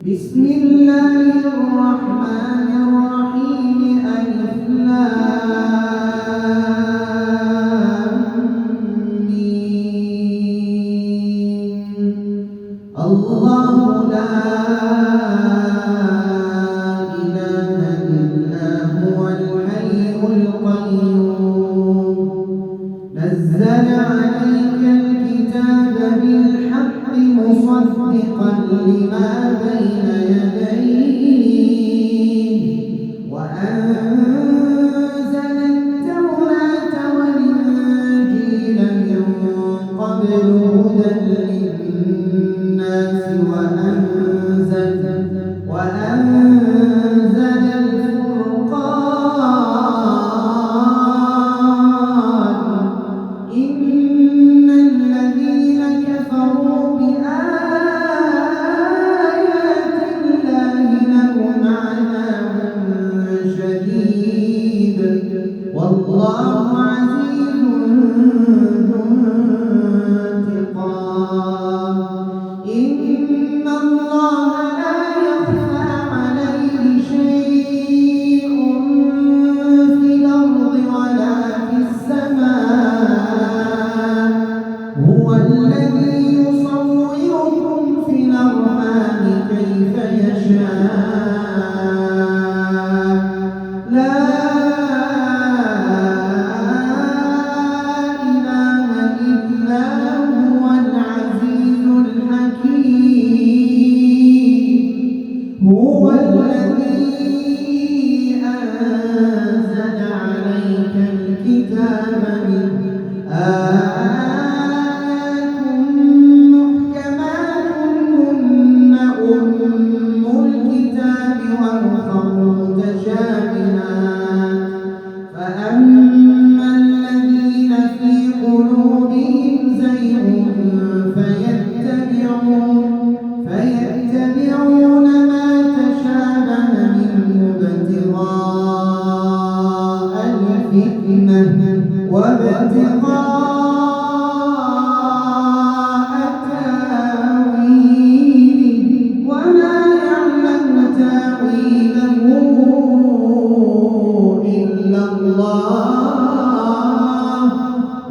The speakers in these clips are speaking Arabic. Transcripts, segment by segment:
بسم الله الرحمن الرحيم ألف لام ميم الله لا إله إلا هو الحي القيوم نزل عليك الكتاب بالحق مصدقا لما بين يديه وأنزل التوراة والإنجيل من قبل هدى للناس وأنزل الفرقان إن الذين كفروا بآيات الله لهم عذاب شديد والله عزيز ذو انتقام إن الله لا يخفى عليه شيء في الأرض ولا في السماء هو الذي يصوركم في الأرحام كيف يشاء لا إله إلا هو العزيز الحكيم هو الذي أنزل عليك الكتاب منه آيات محكمات هن أم الكتاب وأخر متشابهات فأما الذين في قلوبهم زيغ فيتبعون ما تشابه منه ابتغاء الفتنة وابتغاء تاويله وما يعلم تاويله إلا الله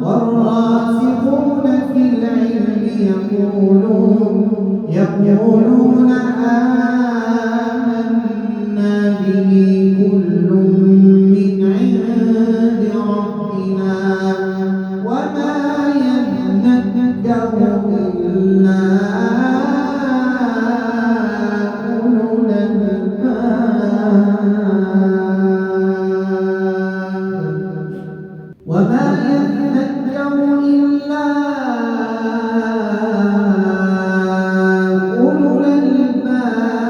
والراسخون في العلم يقولون آمنا به كل من عند ربنا وما يذكر إلا أولو الألباب وما يذكر إلا أولو الألباب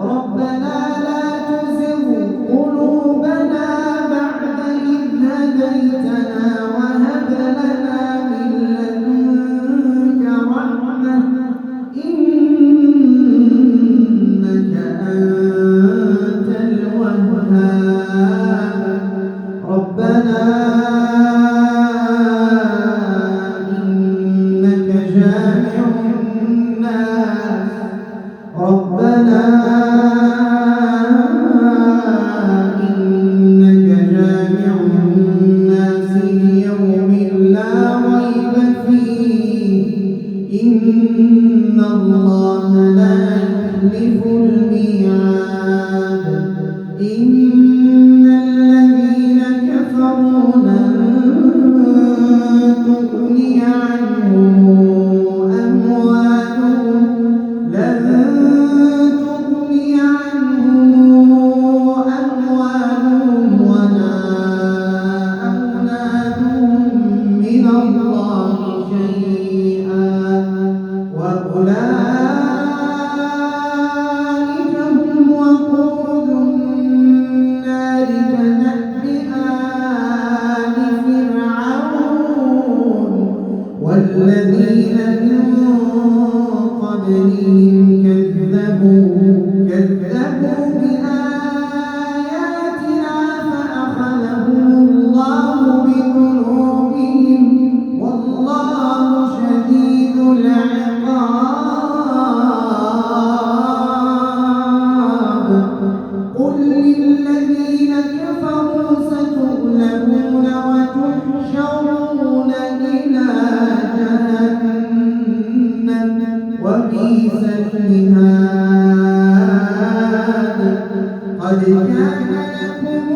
ربنا لا تزغ قلوبنا بعد إذ هديتنا وهب لنا من لدنك رحمة إنك أنت الوهاب ربنا إنك جامع الناس ربنا إنك جامع الناس ليوم لا ريب فيه إن الله لا يخلف الميعاد إن الذين كفروا لن تغني عنهم أموالهم ولا أولادهم من الله شيئا وأولئك هم وقود النار كدأب آل فرعون والذين من قبلهم كذبوا بآياتنا فأخذهم الله بذنوبهم والله شديد العقاب سبهاد قد كان لكم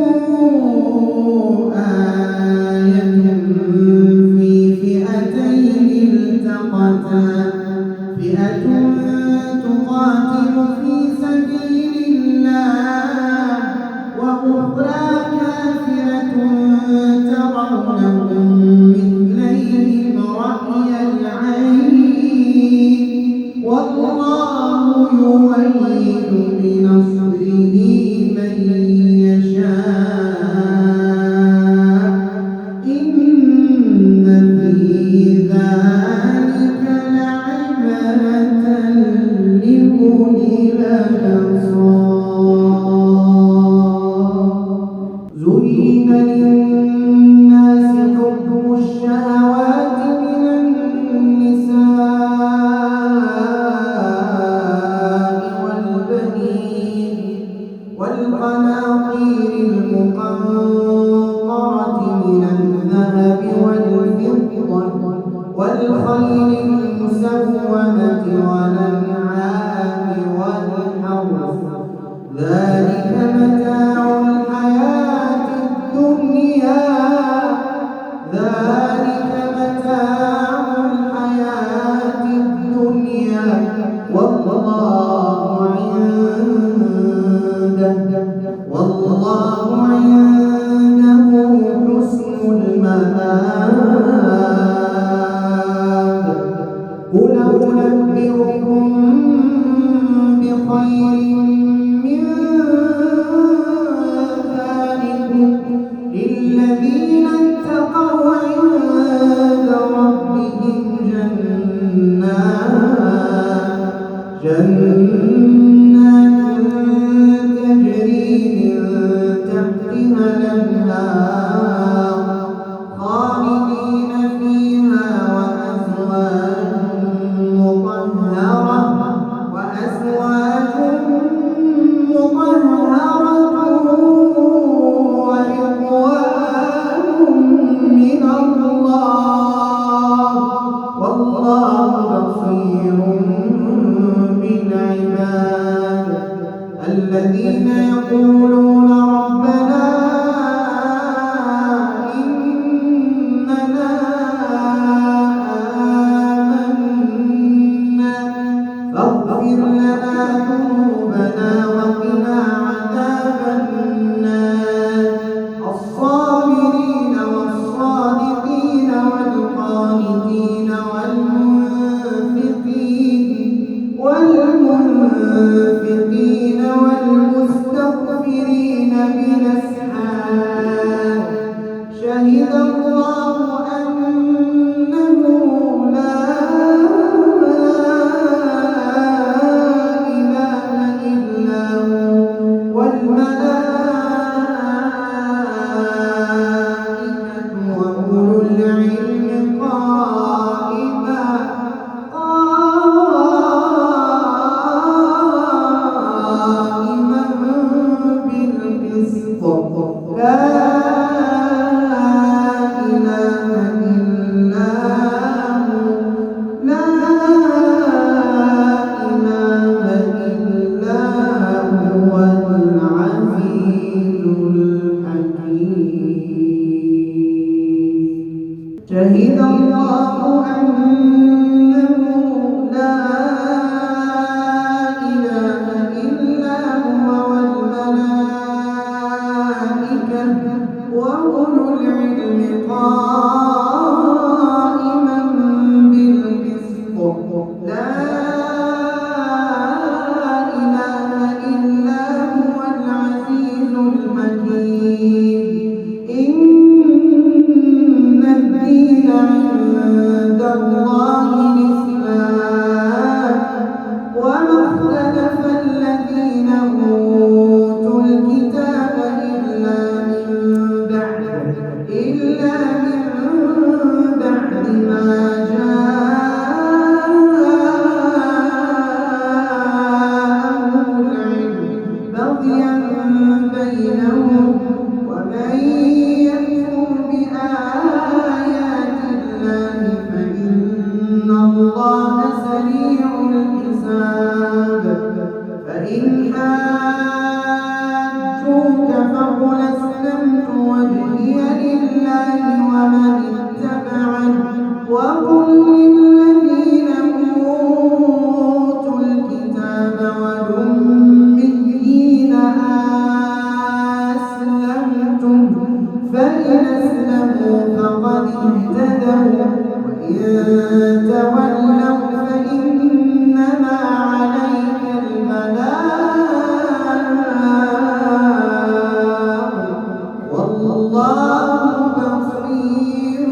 آية في فئتين التقتا فئة تقاتل في سبيل الله وأخرى كافرة ترونهم مثليهم رأي العين والله يؤيد بنصره من يشاء إن في ذلك لعبرة لأولي الأبصار زين للناس حب الشهوات من النساء والبنين والقناطير المقنطرة من الذهب والفضة والخيل المسومة والأنعام والحرث ذلك متاع الحياة الدنيا والله عنده حسن المآب قل أنبئكم بخير من ذلكم للذين اتقوا عند ربهم جنات تجري من تحتها الأنهار خالدين فيها وأزواج مطهرة ورضوان من الله والله بصير بالعباد الذين يقولون ربنا إننا آمنا فاغفر لنا ذنوبنا وقنا عذاب النار الصابرين والصادقين والقانتين والمنفقين والمستغفرين بالأسحار شهد الله أنه لا إله إلا هو والملائكة وأولو العلم قائما بالقسط وهي لله ومن اتبعه وقل للذين أوتوا الكتاب والأميين أسلمتم فإن أسلموا فقد اهتدوا وإن تولوا فإنما عليك البلاغ والله بصير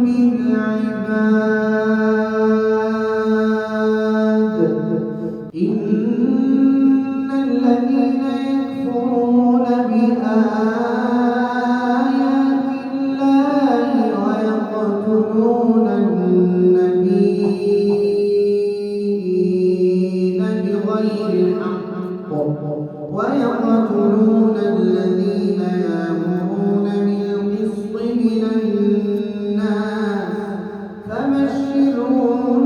بالعباد. إن الذين يكفرون بآيات الله ويقتلون النبيين بغير الحق ويقتلون الذين يأمرون بالقسط من الناس فبشرهم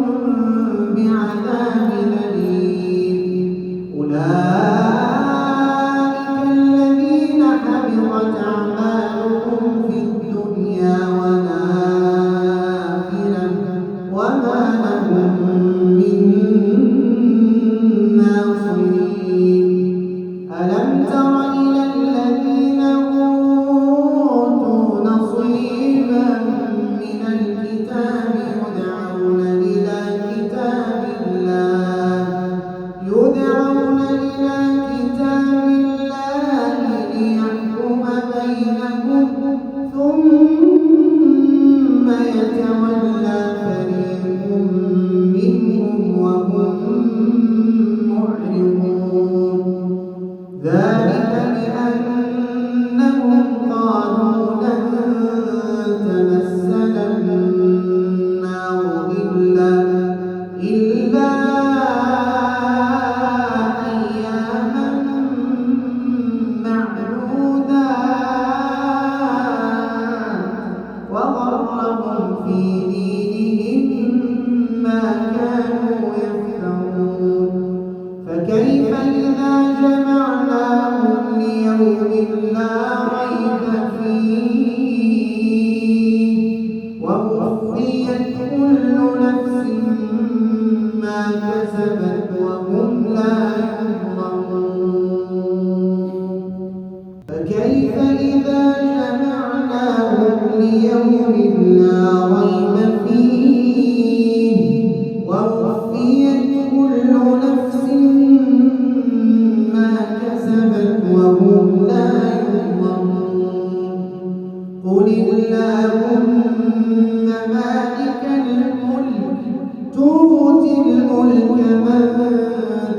بعذاب أليم. أولئك الذين حبطت أعمالهم في الدنيا والآخرة وما لهم من ناصرين. ألم تر إلى الذين أوتوا نصيبا من الكتاب يدعون إلى كتاب الله ليحكم بينهم ثم يتولى فريق منهم وهم معرضون. ذلك بأنهم قالوا لن تمسنا النار إلا أياما معدودات وغرهم في دينهم ما كانوا يفترون. فكيف إذا جمعناهم ليوم لا ريب فيه ووفيت كل نفس ما كسبت وهم لا يظلمون. فكيف إذا جمعناهم ليوم لا ريب فيه ووفيت كل نفس ما كسبت وهم لا يظلمون. قل اللهم مالك الملك تؤتي الملك من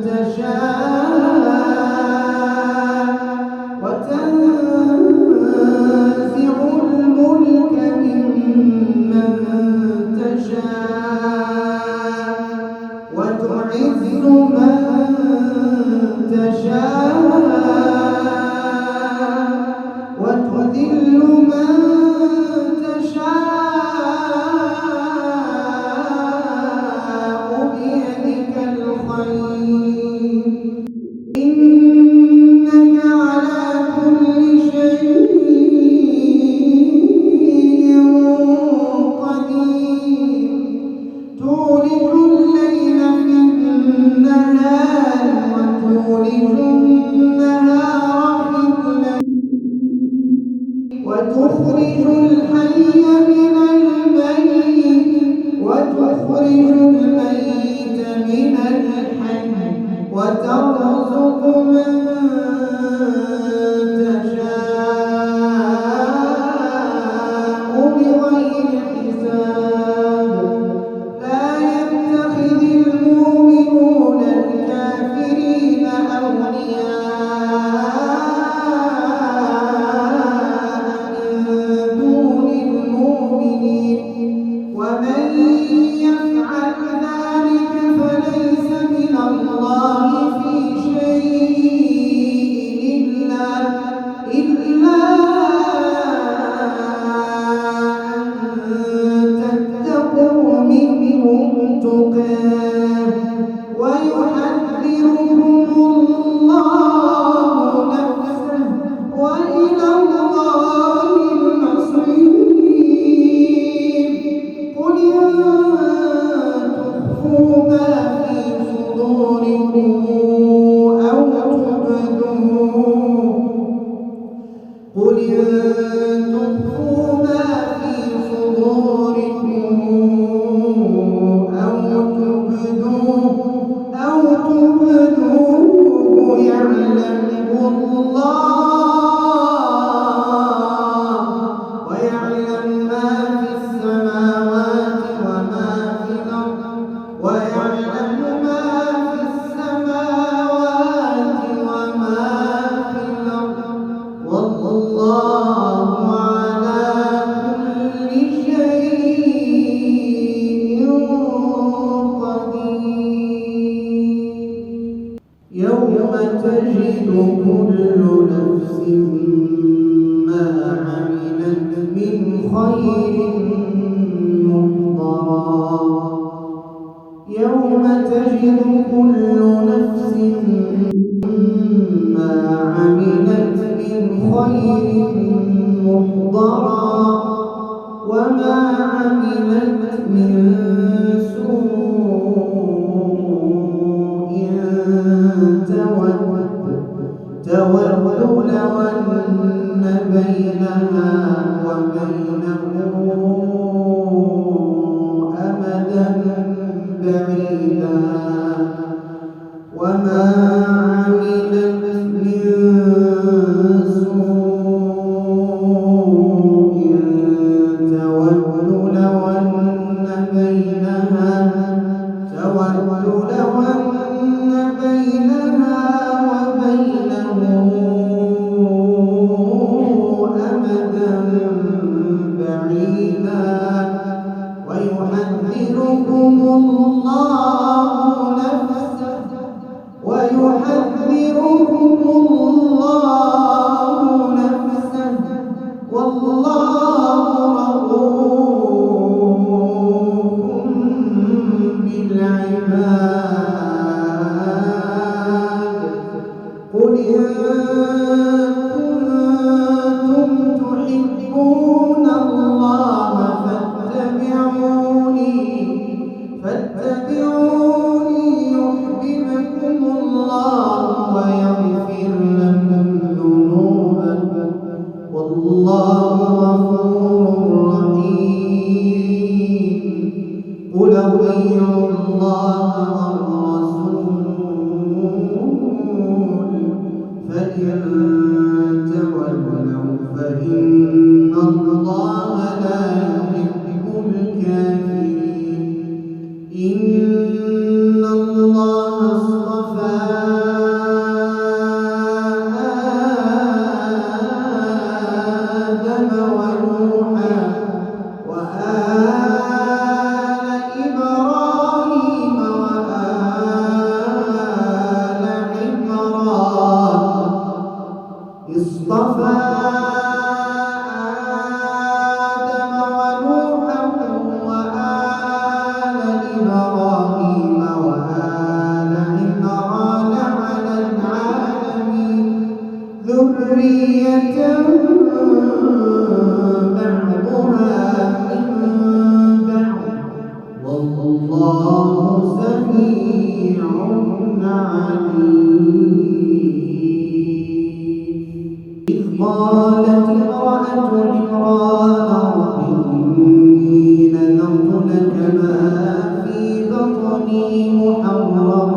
تشاء وتنزع الملك ممن تشاء وتعز من تشاء وتذل من تشاء بيدك الخير إنك على كل شيء قدير. تولج الليل في النهار وتولج النهار في الليل وتخرج الحي من الميت وتخرج الميت من الحي وترزق من تشاء بغير حساب. لا يتخذ المؤمنون الكافرين أولياء من دون المؤمنين ومن يفعل ذلك فليس من الله في شيء أو تبدوه قل إن تخفوا ما في صدوركم أو تبدوه يعلمه الله ويعلم ما في السماوات وما في الأرض ويعلم ما في السماوات وما في الأرض والله على كل شيء قدير يوم تجد كل نفس ما عملت من خير محضرا يوم تجد كل نفس ما عملت من خير محضرا وما عملت من سوء تود لو أن بينها وبينه أمدا بعيدا وما عملت من سوء تود لو أن بينها وبينه أمدا بعيدا ويحذركم الله نفسه والله رؤوف بالعباد قل إن كنتم تحبون الله فاتبعوني يحببكم الله ويغفر لكم ذنوبكم والله غفور رحيم قل أطيعوا الله والرسول فإن تولوا فإن الله لا يحب الكافرين إن الله اصطفى آدم ونوحا وآل إبراهيم وآل عمران اصطفى آدم ونوحا وآل إبراهيم وآل عمران على العالمين ذرية بعضها من بعض والله سميع عليم إذ قالت امرأة عمران رب إني نذرت لك ما في بطني محررا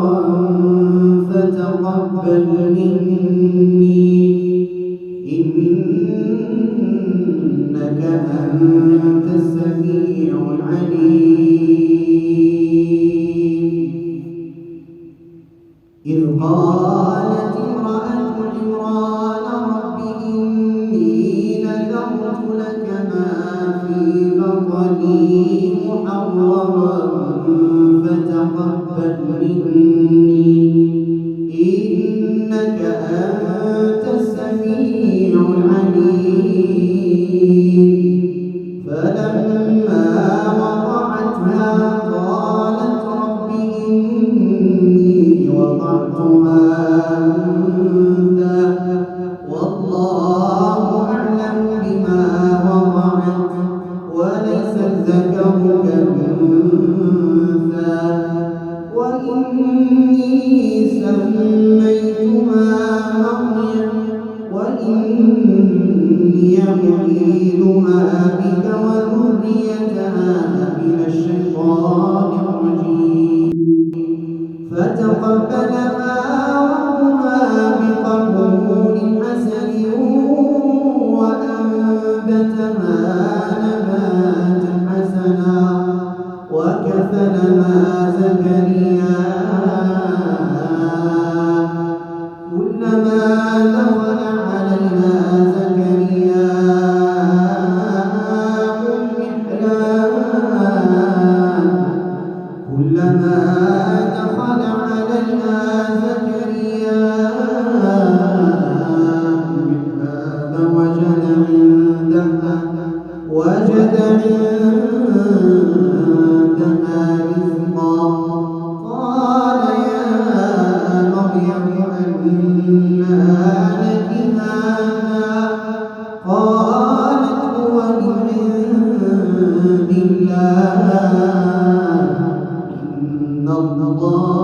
فتقبل مني إنك أنت السميع العليم إذ قالت امرأة عمران رب إني نذرت لك ما في بطني محررا فتقبل مني إنك أنت السميع العليم فلما وضعتها قالت رب إني وضعتها أنثى والله أعلم بما وضعت وليس الذكر كالأنثى وإني فتقبلها ربها بقبول حسن وأنبتها نباتا حسنا وكفلها زكريا كلما دخل عليها زكريا كلما دخل عليها زكريا المحراب وجد عندها رزقا قال يا مريم أنى لك هذا قالت هو من عند الله إن الله